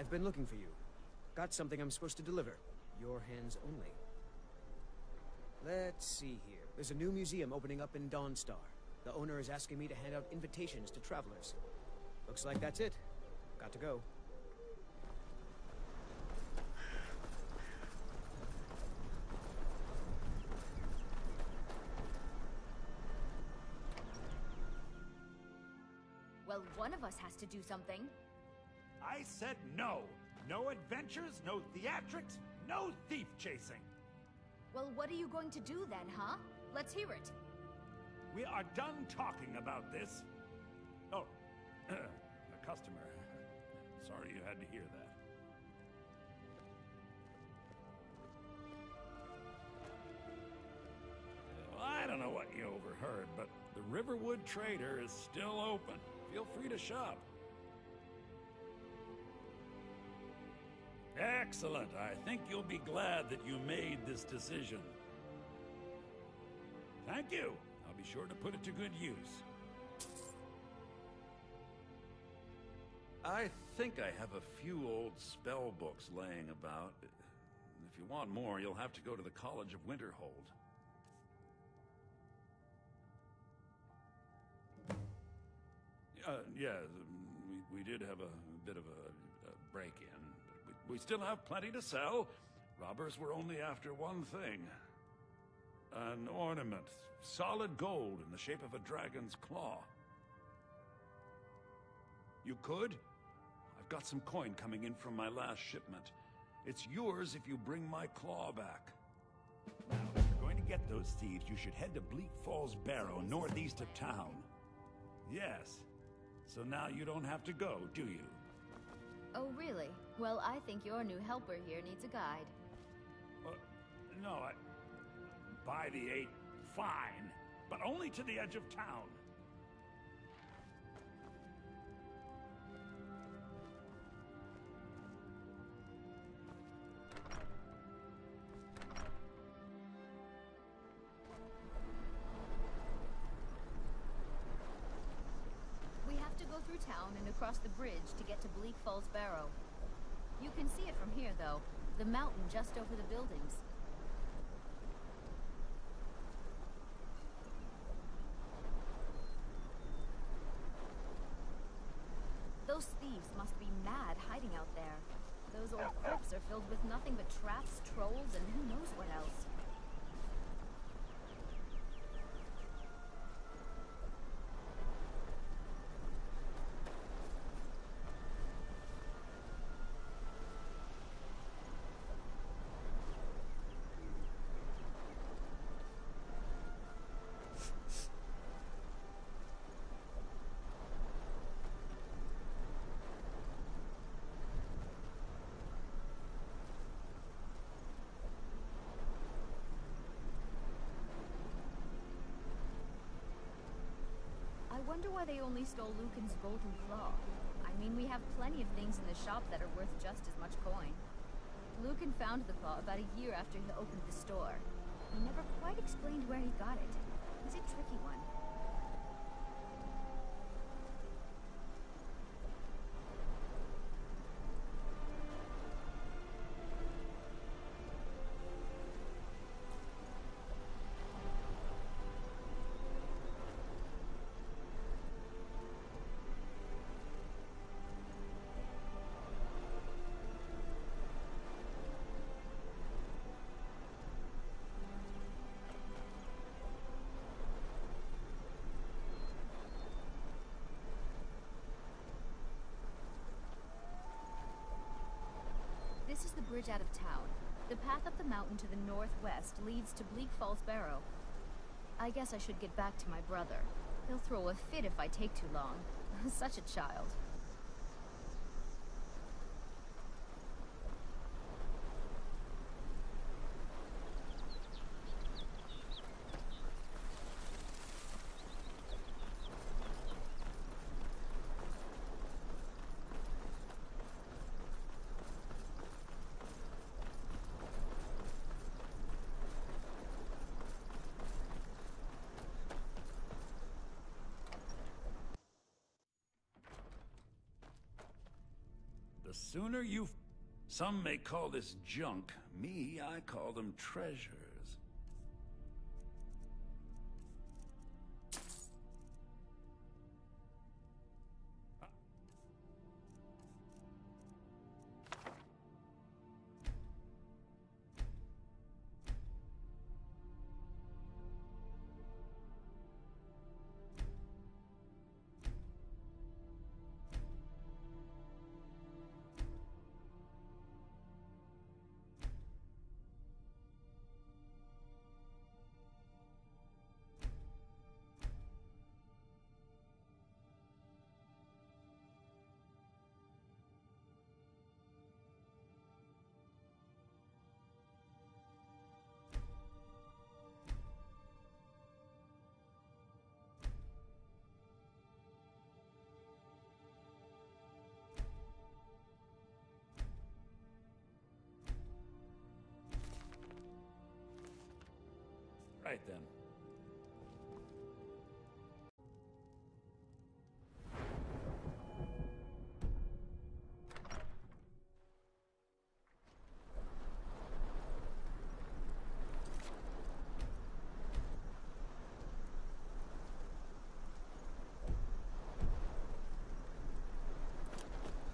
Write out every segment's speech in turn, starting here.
I've been looking for you. Got something I'm supposed to deliver. Your hands only. Let's see here. There's a new museum opening up in Dawnstar. The owner is asking me to hand out invitations to travelers. Looks like that's it. Got to go. Well, one of us has to do something. I said no. No adventures, no theatrics, no thief chasing. Well, what are you going to do then, huh? Let's hear it. We are done talking about this. Oh, a customer. Sorry you had to hear that. Well, I don't know what you overheard, but the Riverwood Trader is still open. Feel free to shop. Excellent. I think you'll be glad that you made this decision. Thank you. I'll be sure to put it to good use. I think I have a few old spell books laying about. If you want more, you'll have to go to the College of Winterhold. Yeah, we did have a bit of a break-in, but we still have plenty to sell. Robbers were only after one thing. An ornament, solid gold in the shape of a dragon's claw. You could? I've got some coin coming in from my last shipment. It's yours if you bring my claw back. Now, if you're going to get those thieves, you should head to Bleak Falls Barrow, northeast of town. Yes. So now you don't have to go, do you? Oh, really? Well, I think your new helper here needs a guide. No, by the 8, fine. But only to the edge of town. We have to go through town and across the bridge to get to Bleak Falls Barrow. You can see it from here, though. The mountain just over the buildings. Those thieves must be mad hiding out there. Those old crypts are filled with nothing but traps, trolls, and who knows what else. I wonder why they only stole Lucan's golden claw. I mean, we have plenty of things in the shop that are worth just as much coin. Lucan found the claw about a year after he opened the store. He never quite explained where he got it. It was a tricky one. This is the bridge out of town. The path up the mountain to the northwest leads to Bleak Falls Barrow. I guess I should get back to my brother. He'll throw a fit if I take too long. Such a child. The sooner you... Some may call this junk. Me, I call them treasures. Right then.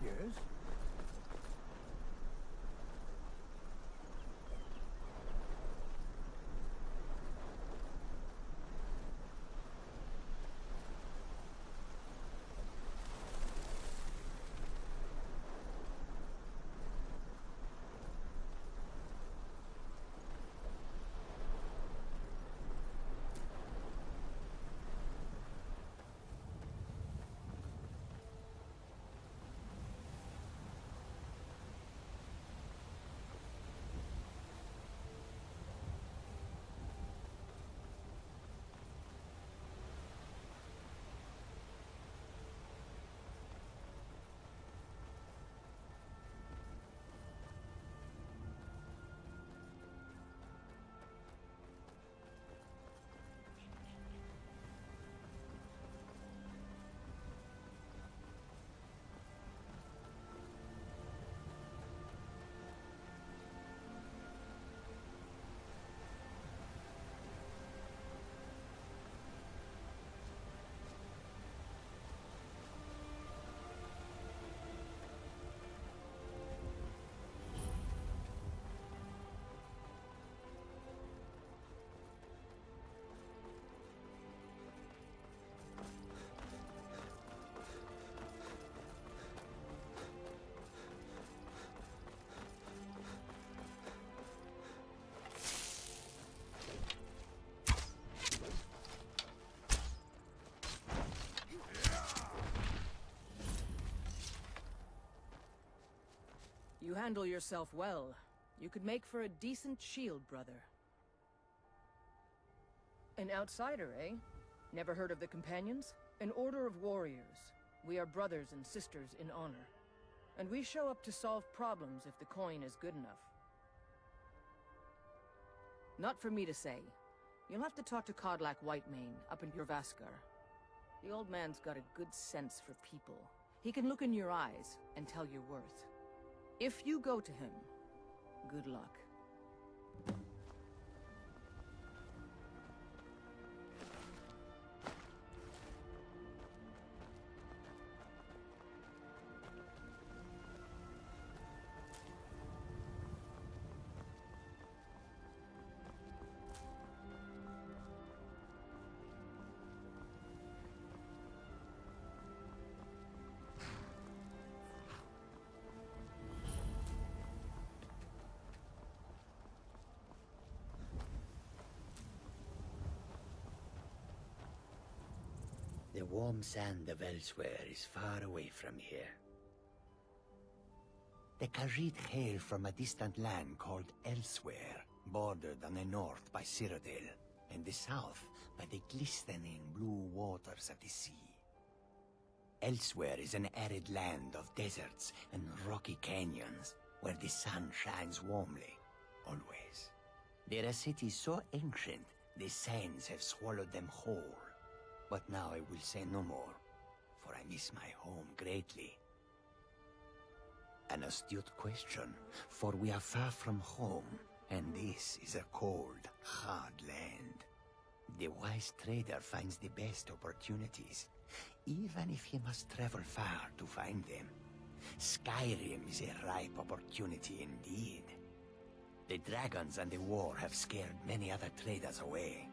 Yes? You handle yourself well. You could make for a decent shield, brother. An outsider, eh? Never heard of the Companions? An order of warriors. We are brothers and sisters in honor. And we show up to solve problems if the coin is good enough. Not for me to say. You'll have to talk to Kodlak Whitemane up in Jorvaskar. The old man's got a good sense for people. He can look in your eyes and tell your worth. If you go to him, good luck. The warm sand of elsewhere is far away from here. The Khajiit hail from a distant land called Elsewhere, bordered on the north by Cyrodiil, and the south by the glistening blue waters of the sea. Elsewhere is an arid land of deserts and rocky canyons, where the sun shines warmly, always. They're a city so ancient, the sands have swallowed them whole. But now I will say no more, for I miss my home greatly. An astute question, for we are far from home, and this is a cold, hard land. The wise trader finds the best opportunities, even if he must travel far to find them. Skyrim is a ripe opportunity indeed. The dragons and the war have scared many other traders away,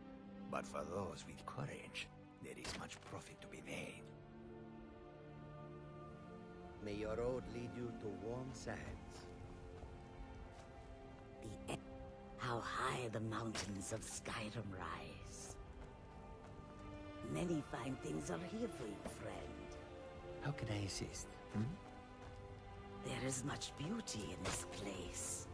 but for those with courage, there is much profit to be made. May your road lead you to warm sands. How high the mountains of Skyrim rise. Many fine things are here for you, friend. How can I assist? There is much beauty in this place.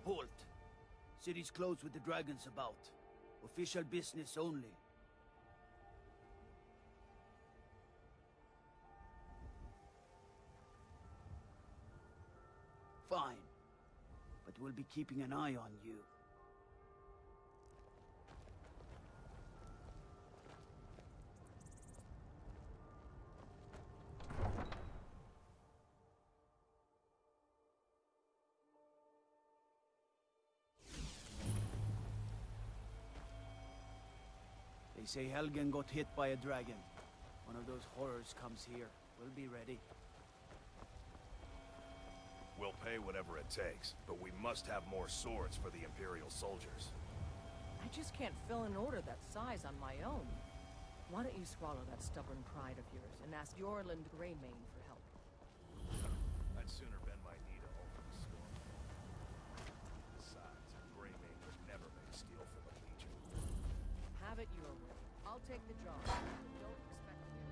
Halt. City's closed with the dragons about. Official business only. Fine. But we'll be keeping an eye on you. They say Helgen got hit by a dragon. One of those horrors comes here. We'll be ready. We'll pay whatever it takes, but we must have more swords for the Imperial soldiers. I just can't fill an order that size on my own. Why don't you swallow that stubborn pride of yours and ask Yorland Greymane for help? I'd sooner bend my knee to open the sword. Besides, Greymane would never make steel for the Legion. Have it your way. I'll take the job. Don't expect me.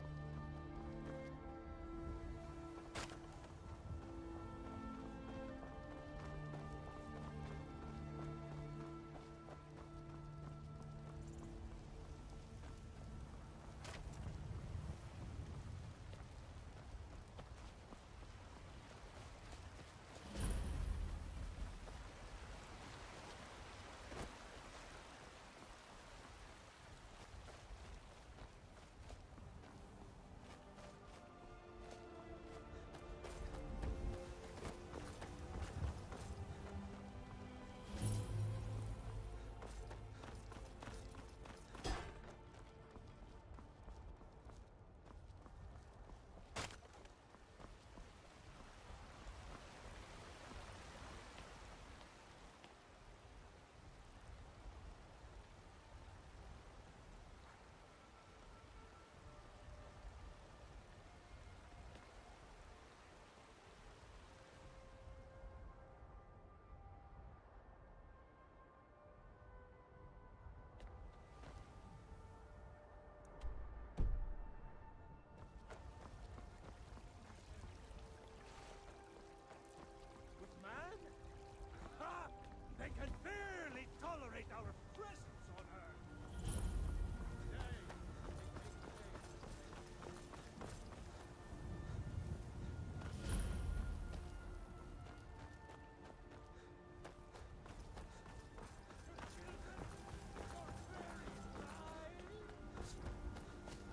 They can barely tolerate our presence on Earth!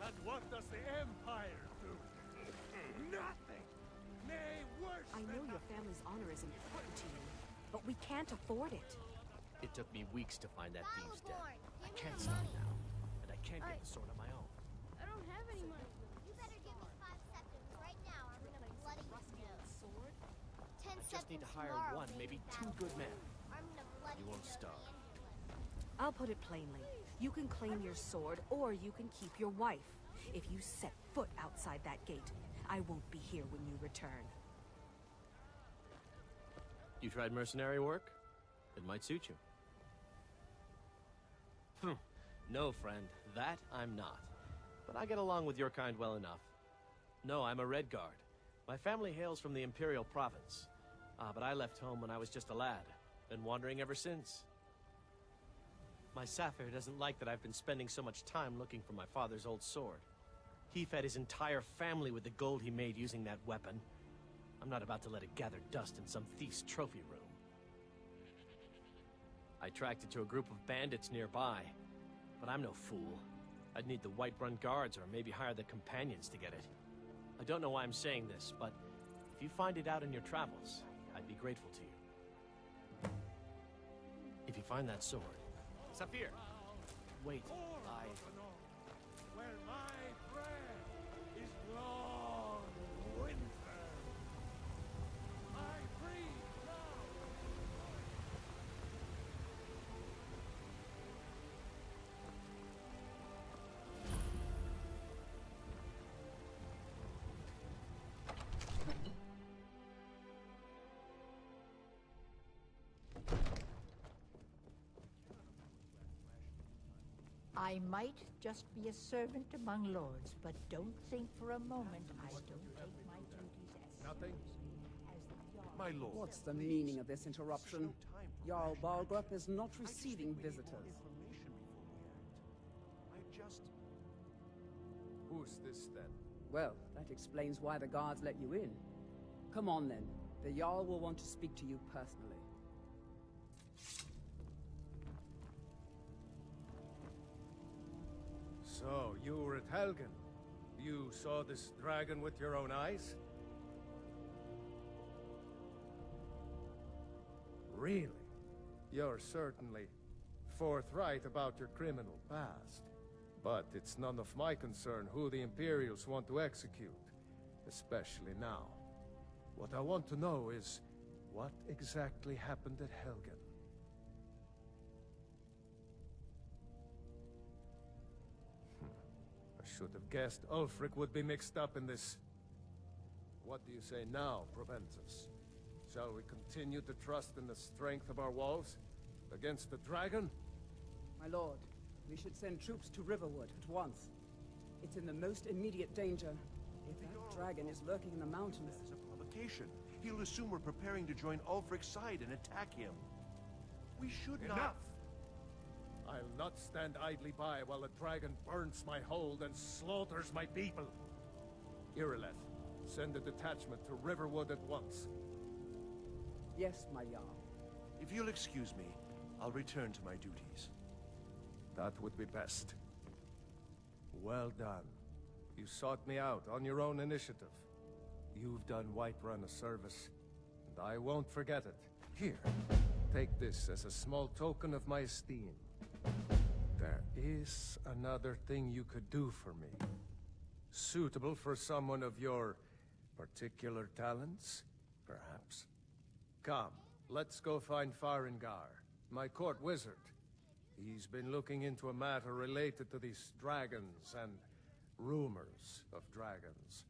And what does the Empire do? Nothing! Nay, worse I know your family's honor is important to you, but we can't afford it. It took me weeks to find that thieves' den. I can't stop now, and I can't get the sword on my own. I don't have any money. You better give me 5 seconds right now. I'm gonna bloody your nose. 10 I just need to hire tomorrow, one, maybe 2 good men. I'm gonna bloody You won't your nose starve. ambulance. I'll put it plainly. You can claim your sword, or you can keep your wife. If you set foot outside that gate, I won't be here when you return. You tried mercenary work? It might suit you. No, friend. That I'm not. But I get along with your kind well enough. No, I'm a Red Guard. My family hails from the Imperial Province. But I left home when I was just a lad. Been wandering ever since. My Sapphire doesn't like that I've been spending so much time looking for my father's old sword. He fed his entire family with the gold he made using that weapon. I'm not about to let it gather dust in some thief's trophy room. I tracked it to a group of bandits nearby, but I'm no fool. I'd need the Whiterun guards or maybe hire the companions to get it. I don't know why I'm saying this, but if you find it out in your travels, I'd be grateful to you. If you find that sword... Saphir! Wait, Where my bread is long winter. I breathe now. I might just be a servant among lords, but don't think for a moment I don't take my duties as Nothing? as the Jarl. My lord. What's the meaning of this interruption? Jarl Balgrup is not receiving visitors. Who's this then? Well, that explains why the guards let you in. Come on then. The Jarl will want to speak to you personally. So, you were at Helgen. You saw this dragon with your own eyes? Really? You're certainly forthright about your criminal past. But it's none of my concern who the Imperials want to execute, especially now. What I want to know is, what exactly happened at Helgen? I should have guessed Ulfric would be mixed up in this. What do you say now, Proventus? Shall we continue to trust in the strength of our walls against the dragon? My lord, we should send troops to Riverwood at once. It's in the most immediate danger. If that dragon is lurking in the mountains... As a provocation, he'll assume we're preparing to join Ulfric's side and attack him. We should not... Enough! I'll not stand idly by while the dragon burns my hold and slaughters my people. Irileth, send a detachment to Riverwood at once. Yes, my Jarl. If you'll excuse me, I'll return to my duties. That would be best. Well done. You sought me out on your own initiative. You've done Whiterun a service, and I won't forget it. Here, take this as a small token of my esteem. There is another thing you could do for me. Suitable for someone of your particular talents, perhaps. Come, let's go find Farengar, my court wizard. He's been looking into a matter related to these dragons and rumors of dragons.